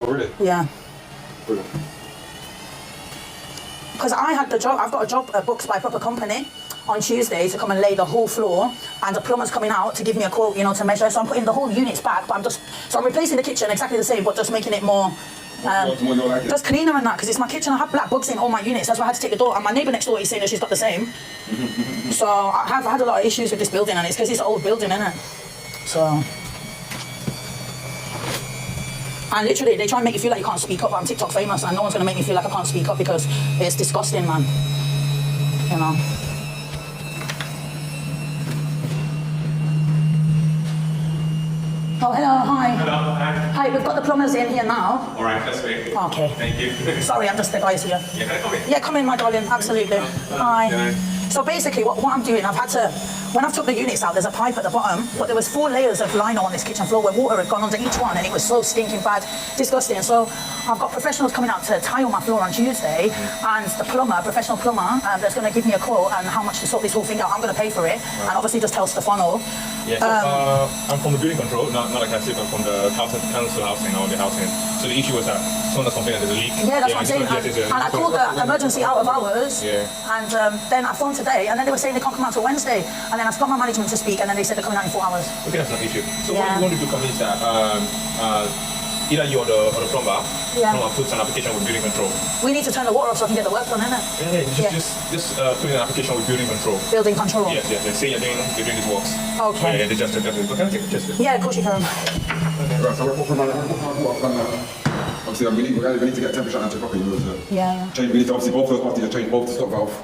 really? Yeah. Brilliant. Because I had the job, I've got a job booked by a proper company on Tuesday to come and lay the whole floor, and the plumber's coming out to give me a quote, you know, to measure. So I'm putting the whole units back, but I'm replacing the kitchen exactly the same, but just making it more, just cleaner and that, because it's my kitchen. I have black bugs in all my units. That's why I had to take the door. And my neighbour next door is saying that she's got the same. So I have had a lot of issues with this building, and it's because it's an old building, isn't it? So. And literally, they try and make you feel like you can't speak up. I'm TikTok famous, and no one's going to make me feel like I can't speak up because it's disgusting, man. You know. Oh, hello, hi. Hello, hi. Hi, we've got the plumbers in here now. All right, that's great. Okay. Thank you. Sorry, I'm just the guys here. Yeah, can I come in? Yeah, come in, my darling, absolutely. Hi. Yeah. So basically, what I'm doing, I've had to, when I've took the units out, there's a pipe at the bottom, but there was 4 layers of lino on this kitchen floor where water had gone under each one, and it was so stinking bad, disgusting. So I've got professionals coming out to tile my floor on Tuesday, and the plumber, professional plumber, that's going to give me a quote and how much to sort this whole thing out. I'm going to pay for it, and obviously just tell Stefano. Yeah, so I'm from the building control, not like I said, I'm from the council housing or the housing. So the issue was that someone's complaining there's a leak. Yeah, that's what I'm saying. And I called the emergency out of hours, and then I phoned today, and then they were saying they can't come out till Wednesday, and then I got my management to speak, and then they said they're coming out in 4 hours. Okay, that's not an issue. So what you want to do, come is that either you or the plumber puts an application with building control. We need to turn the water off so I can get the work done, innit? Just put in an application with building control. Building control. Yes, yes. They say you're doing these works. Okay. Yeah, they just can I take a picture? Yeah, of course you can. Right, so what I've done now. Obviously, we need to get temperature and properly. We need to obviously both those parties to change both the stop valve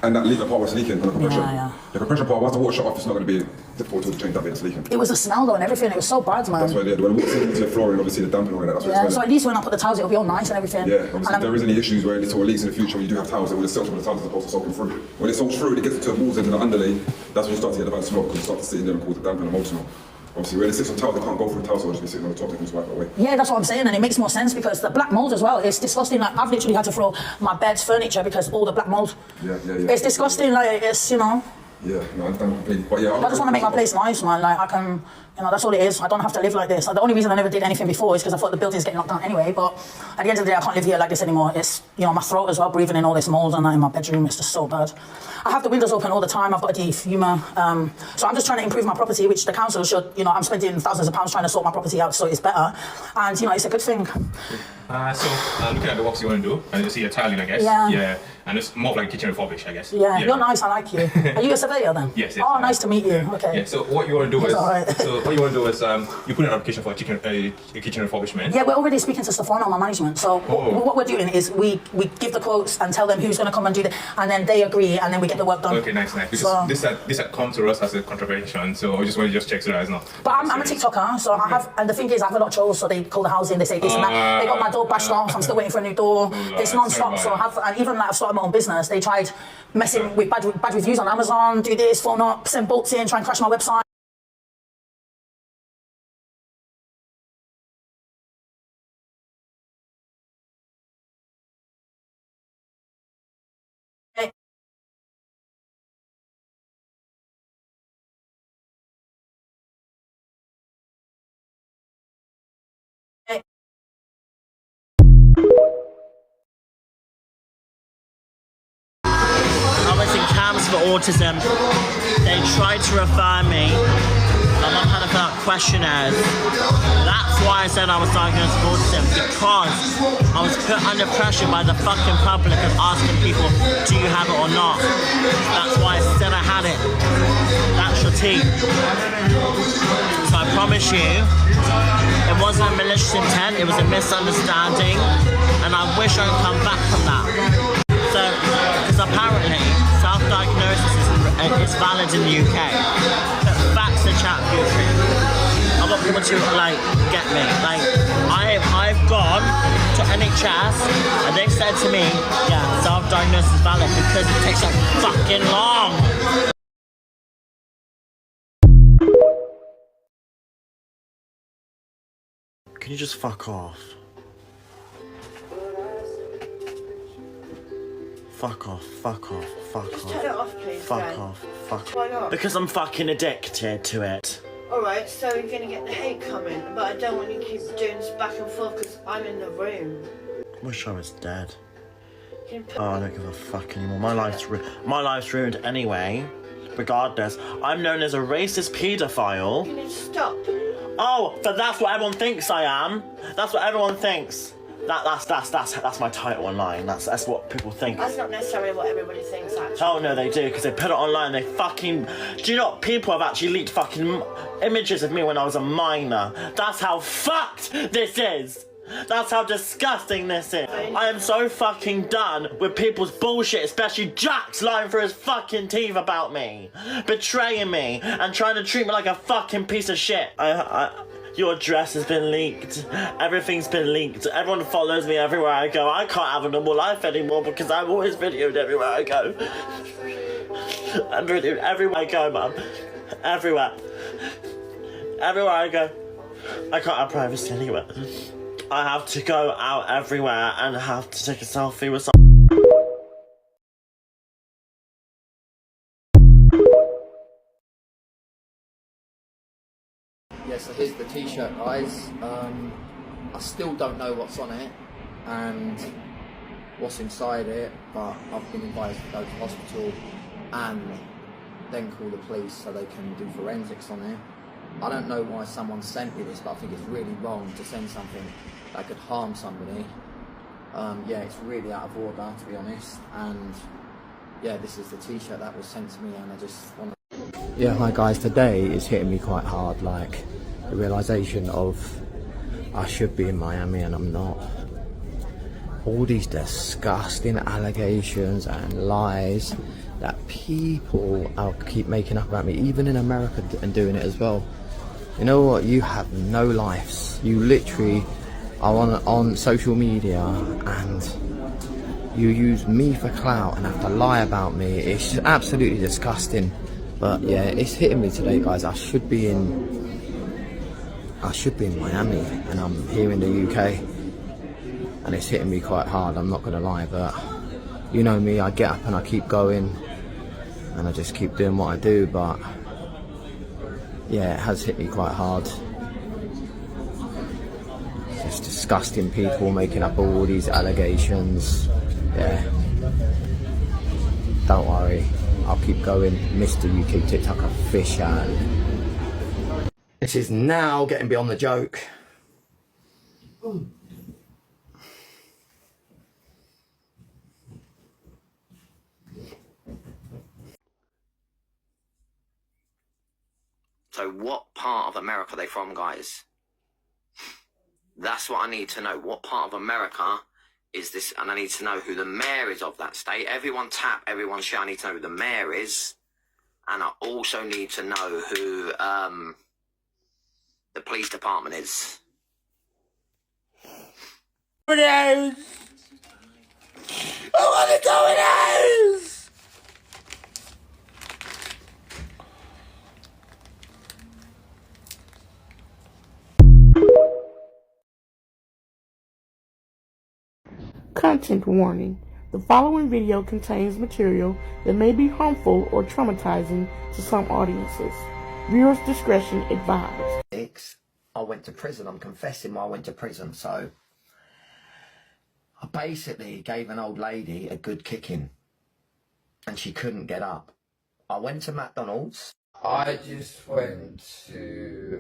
and that leaker part was leaking on the compression. The compression part, once the water shut off, it's not going to be difficult to change that bit that's leaking. It was the smell though and everything, it was so bad, man. That's why when the water sinks into the flooring, obviously the dampening and all that. So at least when I put the tiles, it'll be all nice and everything. Yeah, obviously if there is any issues where it sort of leaks in the future when you do have tiles, it will still when the tiles are supposed to soak through. When it soaks through, it gets into the walls into the underlay, that's when you start to get the bad smoke because you start to sit in there and cause the dampening emotional. Obviously, when it sits on tiles, they can't go through the tiles, so they'll just be sitting on the top, they can swipe away. Yeah, that's what I'm saying, and it makes more sense because the black mold as well, it's disgusting. Like, I've literally had to throw my bed's furniture because all the black mold. It's disgusting, like, it's, you know. Yeah, no, I understand completely. But yeah, I just want to make my place nice, man. Like, I can, you know, that's all it is. I don't have to live like this. Like, the only reason I never did anything before is because I thought the building's getting knocked down anyway. But at the end of the day, I can't live here like this anymore. It's, you know, my throat as well, breathing in all this mold and that in my bedroom. It's just so bad. I have the windows open all the time. I've got a defumer. So I'm just trying to improve my property, which the council should, you know, I'm spending thousands of pounds trying to sort my property out so it's better. And, you know, it's a good thing. Looking at the works you want to do, and you see a tiling, I guess. Yeah. And it's more like kitchen refurbish, I guess. Yeah, you're nice. I like you. Are you a surveyor then? Yes. Oh, nice to meet you. Okay. Yeah. So what you want to do is, right. you put an application for a kitchen refurbishment. Yeah, we're already speaking to Stefano, my management. So what we're doing is we give the quotes and tell them who's going to come and do it, and then they agree, and then we get the work done. Okay, nice. Because this had come to us as a contribution, so I just want to check so that it's not. But I'm a TikToker, so I have, and the thing is, I have a lot of trolls. So they call the housing, they say this and that. They got my door bashed off. I'm still waiting for a new door. It's non-stop. So and even like I've started my own business. They tried messing with bad reviews on Amazon. Do this, phone up, send bolts in, try and crash my website. For autism, they tried to refer me. My mum had to fill out questionnaires. That's why I said I was diagnosed with autism, because I was put under pressure by the fucking public of asking people, do you have it or not? That's why I said I had it. That's your team. So I promise you, it wasn't a malicious intent, it was a misunderstanding, and I wish I could come back from that. So, because apparently, self-diagnosis is valid in the UK. But facts are chat goofy. I want people to like get me. Like I've gone to NHS and they said to me, yeah, self-diagnosis is valid because it takes like fucking long. Can you just fuck off? Fuck off, fuck off, fuck off. Just turn it off, please. Fuck off, fuck off. Why not? Because I'm fucking addicted to it. Alright, so you're gonna get the hate comment, but I don't want you to keep doing this back and forth because I'm in the room. Wish I was dead. Can you put Oh, I don't give a fuck anymore. My life's ruined anyway. Regardless, I'm known as a racist paedophile. You need to stop. Oh, but that's what everyone thinks I am. That's what everyone thinks. That's my title online. That's what people think. That's not necessarily what everybody thinks, actually. Oh no, they do, because they put it online. They fucking. Do you know what? People have actually leaked fucking images of me when I was a minor. That's how fucked this is. That's how disgusting this is. I am so fucking done with people's bullshit, especially Jack's lying through his fucking teeth about me, betraying me, and trying to treat me like a fucking piece of shit. Your address has been leaked. Everything's been leaked. Everyone follows me everywhere I go. I can't have a normal life anymore because I'm always videoed everywhere I go. I'm videoed everywhere I go, Mum. Everywhere. Everywhere I go. I can't have privacy anywhere. I have to go out everywhere and have to take a selfie with someone. Yeah, so here's the t-shirt, guys. I still don't know what's on it and what's inside it, but I've been advised to go to hospital and then call the police so they can do forensics on it. I don't know why someone sent me this, but I think it's really wrong to send something that could harm somebody. Yeah, it's really out of order, to be honest. And yeah, this is the t-shirt that was sent to me, and I just want to... Yeah, hi guys, today is hitting me quite hard, like the realisation of I should be in Miami and I'm not. All these disgusting allegations and lies that people keep making up about me, even in America, and doing it as well. You know what? You have no lives. You literally are on social media and you use me for clout and have to lie about me. It's absolutely disgusting. But yeah, it's hitting me today, guys. I should be in Miami and I'm here in the UK, and it's hitting me quite hard, I'm not gonna lie. But you know me, I get up and I keep going and I just keep doing what I do. But yeah, it has hit me quite hard. Just disgusting people making up all these allegations. Yeah, don't worry, I'll keep going. Mr. UK TikTok official. This is now getting beyond the joke. So what part of America are they from, guys? That's what I need to know. What part of America is this? And I need to know who the mayor is of that state. Everyone tap, everyone share. I need to know who the mayor is. And I also need to know who the police department is. I want to go in house! Content warning. The following video contains material that may be harmful or traumatizing to some audiences. Viewers' discretion advised. I went to prison. I'm confessing I went to prison. So I basically gave an old lady a good kicking and she couldn't get up. I went to McDonald's. I just went to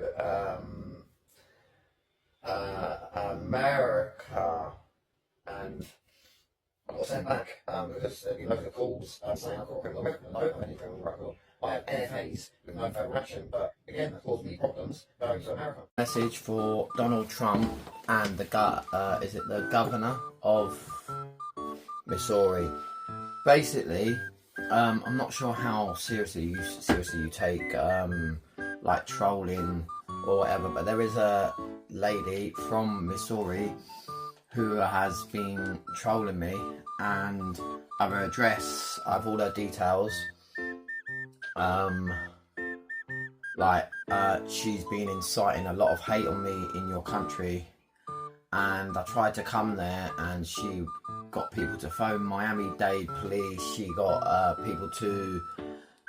America and I got sent back because there been loads of calls saying I've got a criminal record. I don't have any criminal record. I have NFAs with no federal action, but again, that caused me problems going to America. Message for Donald Trump and the governor of Missouri. Basically, I'm not sure how seriously you take like trolling or whatever, but there is a lady from Missouri who has been trolling me, and I have her address, I have all her details. She's been inciting a lot of hate on me in your country, and I tried to come there and she got people to phone Miami-Dade police. She got people to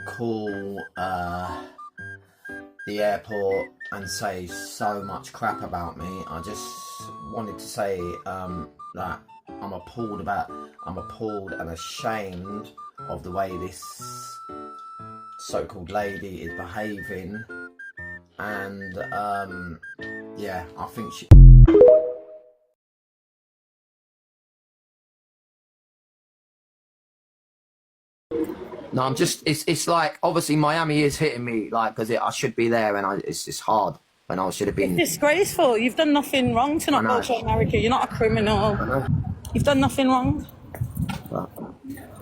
call the airport and say so much crap about me. I just wanted to say that I'm appalled and ashamed of the way this so-called lady is behaving, and yeah, I think she... No, I'm just, it's like, obviously Miami is hitting me, like, because I should be there, and it's just hard when I should have been. It's disgraceful. You've done nothing wrong to not go to America. You're not a criminal. You've done nothing wrong. But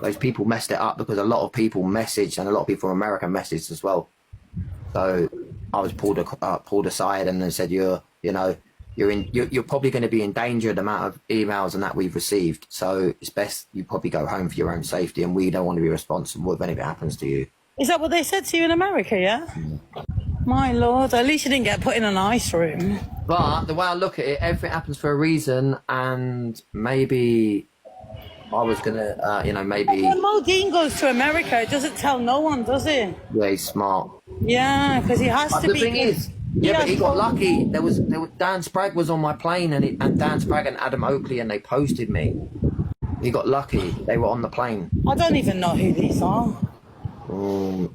those people messed it up because a lot of people messaged, and a lot of people from America messaged as well. So I was pulled aside, and they said, you're probably going to be in danger of the amount of emails and that we've received. So it's best you probably go home for your own safety, and we don't want to be responsible if anything happens to you. Is that what they said to you in America, yeah? My Lord, at least you didn't get put in an ice room. But the way I look at it, everything happens for a reason, and maybe I was going to, maybe... When Modine goes to America, it doesn't tell no one, does it? Yeah, he's smart. Yeah, because he has to be... The thing is... Yeah, but he got lucky. There was Dan Spragg was on my plane, and Dan Spragg and Adam Oakley, and they posted me. He got lucky. They were on the plane. I don't even know who these are. I don't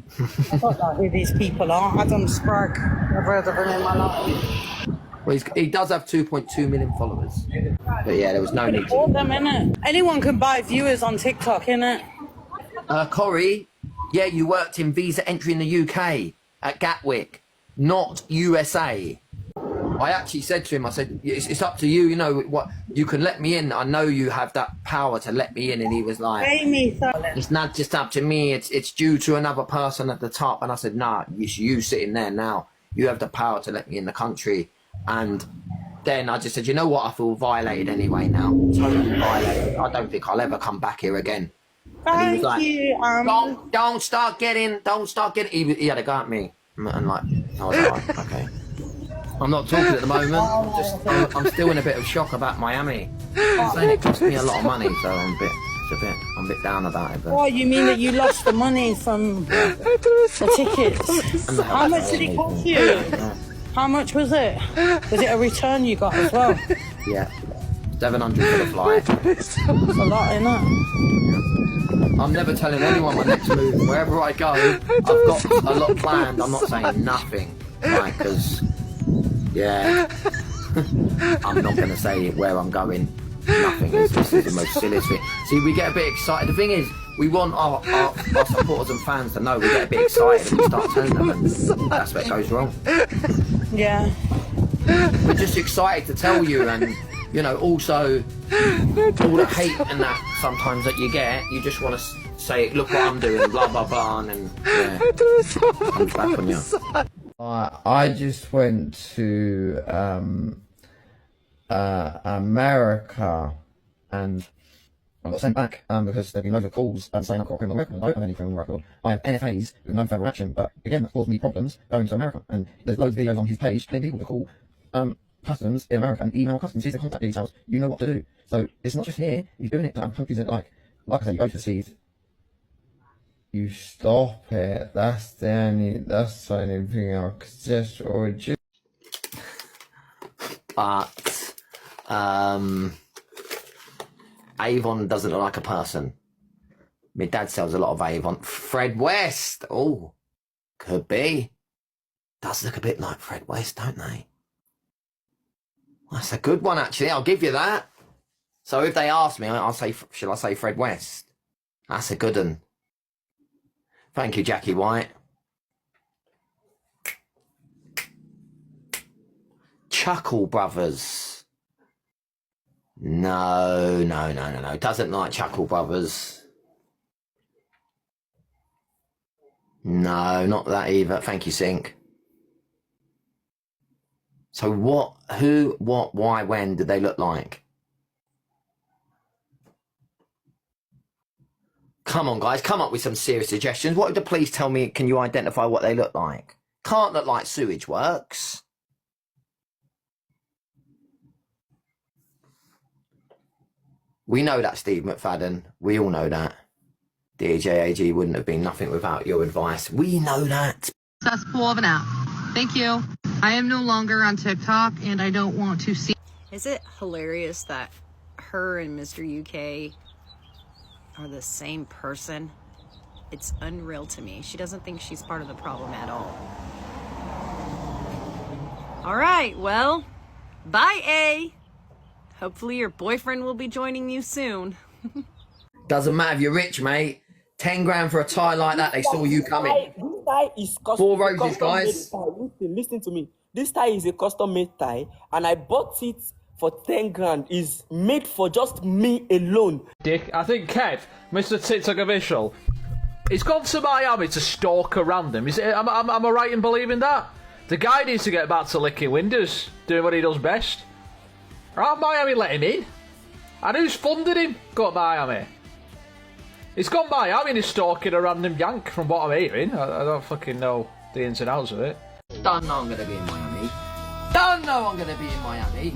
know who these people are. Adam Spragg. I've heard of him in my life. Well, he does have 2.2 million followers. But yeah, there was no need to. All them, innit? Anyone can buy viewers on TikTok, innit? Corey, yeah, you worked in visa entry in the UK at Gatwick, not USA. I actually said to him, I said, it's up to you, you know, what you can let me in. I know you have that power to let me in. And he was like, it's not just up to me, it's due to another person at the top. And I said, nah, it's you sitting there now. You have the power to let me in the country. And then I just said, you know what, I feel violated anyway now. Totally violated. I don't think I'll ever come back here again. And he was like, don't start getting, he had a go at me. And like, I was like, okay. I'm not talking at the moment. I'm still in a bit of shock about Miami. It cost me a lot of money, so I'm a bit down about it. But... Oh, you mean that you lost the money from the tickets? How much did it cost you? Yeah. How much was it? Was it a return you got as well? Yeah, 700 for the flight. That's a lot, innit? I'm never telling anyone my next move. Wherever I go, I've got a lot planned. I'm not saying nothing, right? Because, yeah, I'm not going to say where I'm going. Nothing. This is the most silliest thing. See, we get a bit excited. The thing is, we want our supporters and fans to know. We get a bit excited and we start telling them, and that's where it goes wrong. Yeah. We're just excited to tell you, and you know, also all the hate and that sometimes that you get, you just want to say, look what I'm doing, blah blah blah, and yeah, comes back on you. I just went to America, and I got sent back because there've been loads of calls saying I've got a criminal record. I don't have any criminal record. I have NFAs with no federal action, but again, that caused me problems going to America. And there's loads of videos on his page telling people to call customs in America and email customs. Here's the contact details. You know what to do. So it's not just here. He's doing it to countries that, like I said, you go to the seas. You stop it. That's the only thing I could suggest or do. But Avon doesn't look like a person. My dad sells a lot of Avon. Fred West. Oh, could be. Does look a bit like Fred West, don't they? That's a good one, actually. I'll give you that. So if they ask me, I'll say, shall I say Fred West? That's a good one. Thank you, Jackie White. Chuckle Brothers. No. Doesn't like Chuckle Brothers. No, not that either. Thank you, Sync. So what, who, what, why, when did they look like? Come on, guys, come up with some serious suggestions. What did the police tell me? Can you identify what they look like? Can't look like sewage works. We know that, Steve McFadden. We all know that. DJAG wouldn't have been nothing without your advice. We know that. That's 4 of an out. Thank you. I am no longer on TikTok and I don't want to see. Is it hilarious that her and Mr. UK are the same person? It's unreal to me. She doesn't think she's part of the problem at all. All right, well, bye, A. Hopefully your boyfriend will be joining you soon. Doesn't matter if you're rich, mate. 10 grand for a tie like that, they saw you coming. This tie is custom. 4 roses, guys. Listen to me. This tie is a custom-made tie, and I bought it for 10 grand. It's made for just me alone. Dick, I think Kev, Mr. TikTok official, he's gone to Miami to stalk a random. Am I right in believing that? The guy needs to get back to licking windows, doing what he does best. Or Miami let him in? And who's funded him? Go to Miami. He's gone Miami and he's stalking a random yank from what I'm hearing. I don't fucking know the ins and outs of it. Don't know I'm gonna be in Miami. Don't know I'm gonna be in Miami.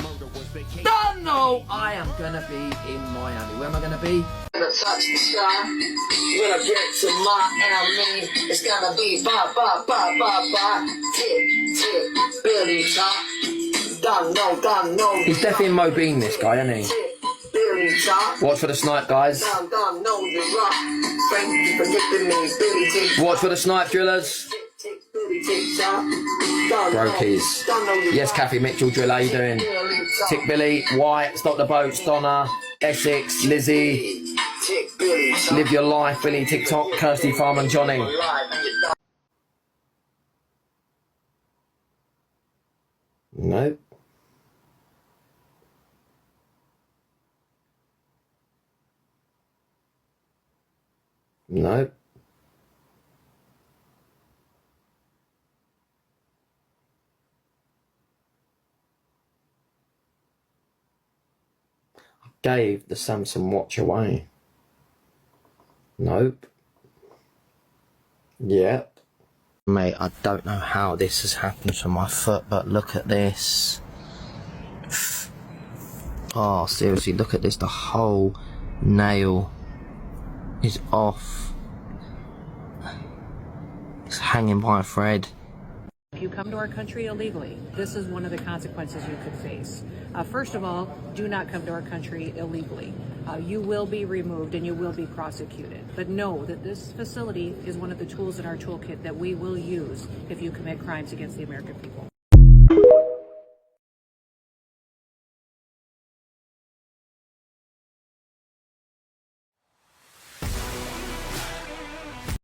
Don't know I am gonna be in Miami. Where am I gonna be? Gonna touch the sky. When I get to Miami, it's gonna be ba ba ba ba ba. Tick tick, Billy top. Don't know. He's definitely in Mo Bean, this guy, isn't he? Billy top. Watch for the snipe, guys. Don't know the rock. Thank you for gifting me, Billy tick. Watch for the snipe, drillers. Brokies. Yes, Kathy Mitchell, drill, how you doing? Tick Billy, White, Stop the Boats, Donna, Essex, Lizzie, Live Your Life, Billy, TikTok, Kirsty Farm and Johnny. Nope. Nope. Gave the Samsung watch away. Nope. Yep. Mate, I don't know how this has happened to my foot, but look at this. Oh, seriously, look at this. The whole nail is off. It's hanging by a thread. If you come to our country illegally, this is one of the consequences you could face. First of all, do not come to our country illegally. You will be removed and you will be prosecuted. But know that this facility is one of the tools in our toolkit that we will use if you commit crimes against the American people.